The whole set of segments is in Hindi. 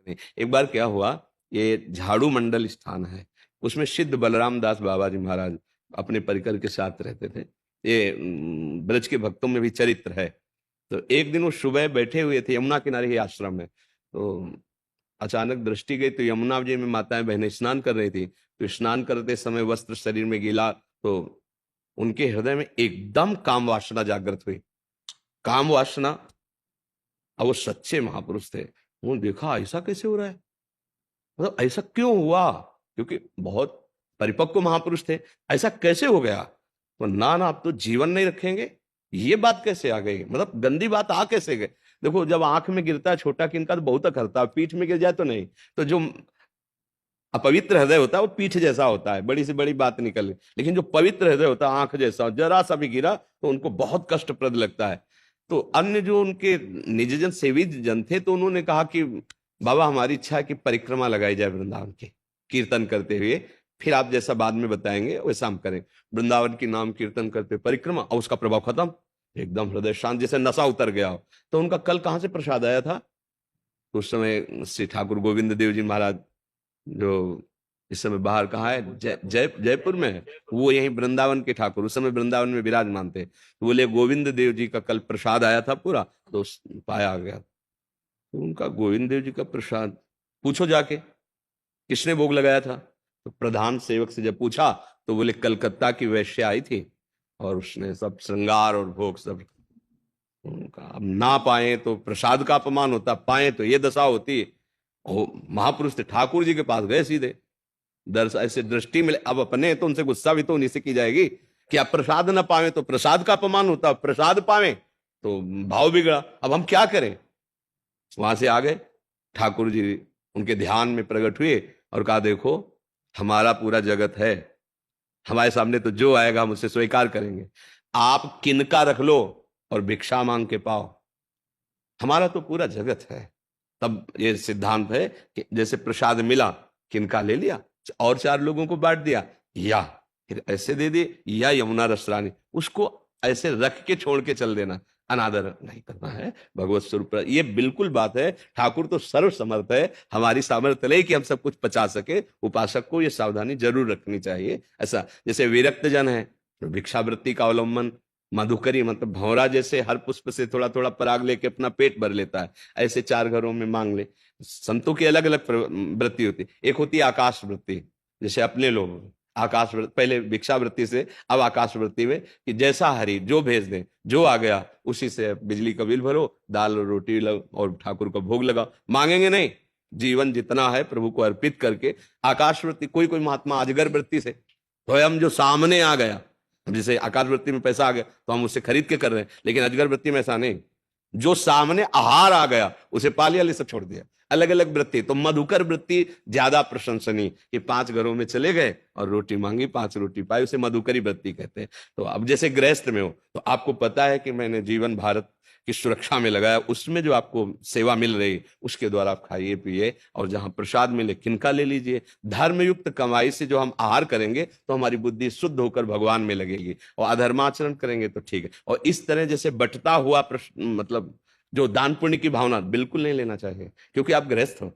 नहीं। एक बार क्या हुआ, ये झाड़ू मंडल स्थान है, उसमें सिद्ध बलराम दास बाबा जी महाराज अपने परिकर के साथ रहते थे। ये ब्रज के भक्तों में भी चरित्र है। तो एक दिन वो सुबह बैठे हुए थे यमुना किनारे ही आश्रम में, तो अचानक दृष्टि गई तो यमुना जी में माताएं बहनें स्नान कर रही थी। तो स्नान करते समय वस्त्र शरीर में गीला, तो उनके हृदय में एकदम काम वासना जागृत हुई। काम वासना, और वो सच्चे महापुरुष थे। उन्होंने देखा ऐसा कैसे हो रहा है, मतलब ऐसा क्यों हुआ, क्योंकि बहुत परिपक्व महापुरुष थे, ऐसा कैसे हो गया। तो ना ना आप तो जीवन नहीं रखेंगे, ये बात कैसे आ गई, मतलब गंदी बात आ कैसे गई। देखो जब आंख में गिरता है छोटा किनका तो बहुत करता है, पीठ में गिर जाए तो नहीं। तो जो अपवित्र हृदय होता है वो पीठ जैसा होता है, बड़ी से बड़ी बात निकल, लेकिन जो पवित्र हृदय होता है आंख जैसा, जरा सा भी गिरा तो उनको बहुत कष्टप्रद लगता है। तो अन्य जो उनके निजजन सेवी जन थे, तो उन्होंने कहा कि बाबा हमारी इच्छा है कि परिक्रमा लगाई जाए वृंदावन की, कीर्तन करते हुए, फिर आप जैसा बाद में बताएंगे वैसा हम करें। वृंदावन की नाम कीर्तन करते परिक्रमा, और उसका प्रभाव खत्म, एकदम हृदय शांत, जैसे नशा उतर गया हो। तो उनका कल कहाँ से प्रसाद आया था, तो उस समय श्री ठाकुर गोविंद देव जी महाराज, जो इस समय बाहर कहाँ है, जयपुर में है, वो यही वृंदावन के ठाकुर उस समय वृंदावन में विराजमान थे। तो बोले गोविंद देव जी का कल प्रसाद आया था पूरा, तो पाया गया। तो उनका गोविंद देव जी का प्रसाद पूछो जाके किसने भोग लगाया था। तो प्रधान सेवक से जब पूछा तो बोले कलकत्ता की वैश्या आई थी और उसने सब श्रृंगार और भोग सब। उनका अब ना पाए तो प्रसाद का अपमान होता, पाए तो ये दशा होती। और महापुरुष थे, ठाकुर जी के पास गए सीधे, ऐसे दृष्टि मिले। अब अपने तो उनसे गुस्सा भी तो उन्हीं से की जाएगी कि आप प्रसाद ना पावे तो प्रसाद का अपमान होता, प्रसाद पावे तो भाव बिगड़ा, अब हम क्या करें। वहां से आ गए, ठाकुर जी उनके ध्यान में प्रकट हुए और कहा देखो हमारा पूरा जगत है, हमारे सामने तो जो आएगा हम उसे स्वीकार करेंगे, आप किनका रख लो और भिक्षा मांग के पाओ, हमारा तो पूरा जगत है। तब ये सिद्धांत है कि जैसे प्रसाद मिला, किनका ले लिया और चार लोगों को बांट दिया, या फिर ऐसे दे दिए, या यमुना रसरानी, उसको ऐसे रख के छोड़ के चल देना, अनादर नहीं करना है भगवत स्वरूप। ये बिल्कुल बात है, ठाकुर तो सर्व समर्थ है, हमारी सामर्थ्य नहीं कि हम सब कुछ पचा सके। उपासक को ये सावधानी जरूर रखनी चाहिए। ऐसा जैसे विरक्त जन है, भिक्षावृत्ति का अवलंबन, मधुकरी मतलब भंवरा जैसे हर पुष्प से थोड़ा थोड़ा पराग लेके अपना पेट भर लेता है, ऐसे चार घरों में मांग ले। संतों की अलग अलग वृत्ति होती, एक होती है आकाश वृत्ति, जैसे अपने लोग आकाश वृत्ति, पहले भिक्षा वृत्ति से अब आकाश वृत्ति में, कि जैसा हरि जो भेज दे, जो आ गया उसी से बिजली का बिल भरो, दाल और रोटी और ठाकुर का भोग लगाओ, मांगेंगे नहीं, जीवन जितना है प्रभु को अर्पित करके। आकाश वृत्ति, कोई कोई महात्मा अजगर वृत्ति से, स्वयं जो सामने आ गया, जैसे आकाश वृत्ति में पैसा आ गया तो हम उससे खरीद के कर रहे हैं, लेकिन अजगर वृत्ति में ऐसा नहीं, जो सामने आहार आ गया उसे पा लिया, सब छोड़ दिया। अलग अलग वृत्ति। तो मधुकर वृत्ति ज्यादा प्रशंसनीय, कि 5 घरों में चले गए और रोटी मांगी, 5 रोटी पाई, उसे मधुकरी वृत्ति कहते हैं। तो अब जैसे गृहस्थ में हो तो आपको पता है कि मैंने जीवन भारत की सुरक्षा में लगाया, उसमें जो आपको सेवा मिल रही उसके द्वारा आप खाइए पिए, और जहां प्रसाद मिले किनका ले लीजिए। धर्मयुक्त कमाई से जो हम आहार करेंगे तो हमारी बुद्धि शुद्ध होकर भगवान में लगेगी, और अधर्माचरण करेंगे तो ठीक है। और इस तरह जैसे बटता हुआ मतलब जो दान पुण्य की भावना बिल्कुल नहीं लेना चाहिए, क्योंकि आप गृहस्थ हो,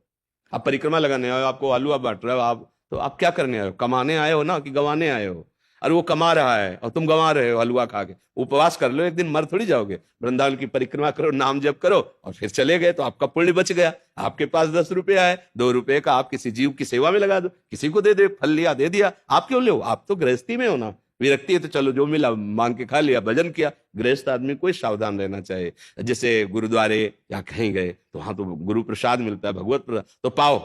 आप परिक्रमा लगाने आए हो, आपको आलू बांट रहे हो आप, तो आप क्या करने आए हो, कमाने आए हो ना कि गंवाने आए हो। और वो कमा रहा है और तुम गंवा रहे हो हलवा खा के, उपवास कर लो, एक दिन मर थोड़ी जाओगे। वृंदावन की परिक्रमा करो, नाम जप करो और फिर चले गए तो आपका पुण्य बच गया। आपके पास 10 रुपए आए, 2 रुपए का आप किसी जीव की सेवा में लगा दो, किसी को दे दो, फल लिया दे दिया, आप क्यों लो, आप तो गृहस्थी में हो ना। विरक्ति है तो चलो जो मिला मांग के खा लिया, भजन किया। गृहस्थ आदमी को सावधान रहना चाहिए। जैसे गुरुद्वारे या कहीं गए तो वहां तो गुरु प्रसाद मिलता है, भगवत प्रसाद तो पाओ,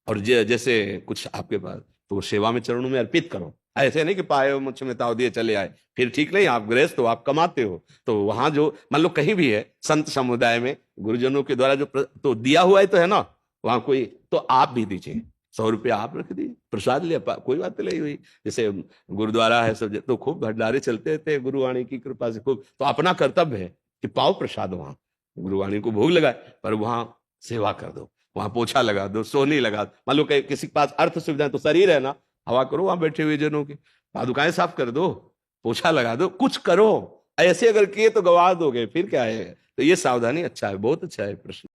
और जैसे कुछ आपके पास तो सेवा में चरणों में अर्पित करो। ऐसे नहीं कि पाए हो मुझे में ताव दिए चले आए, फिर ठीक नहीं। आप गृहस्थ हो, आप कमाते हो, तो वहां जो मान लो कहीं भी है संत समुदाय में गुरुजनों के द्वारा जो तो दिया हुआ है तो है ना, वहां कोई तो आप भी दीजिए। 100 रुपया आप रख दीजिए, प्रसाद लिया, कोई बात नहीं हुई। जैसे गुरुद्वारा है सब तो खूब भंडारे चलते थे गुरुवाणी की कृपा से खूब, तो अपना कर्तव्य है कि पाओ प्रसाद, वहां गुरुवाणी को भोग लगाए, पर वहां सेवा कर दो, वहां पोछा लगा दो, सोनी लगा दो। मान लो किसी के पास अर्थ सुविधा तो शरीर है ना, हवा करो वहां बैठे हुए जनों की, पादुकाएं साफ कर दो, पोछा लगा दो, कुछ करो। ऐसे अगर किए तो गवा दोगे, फिर क्या है। तो ये सावधानी अच्छा है, बहुत अच्छा है प्रश्न।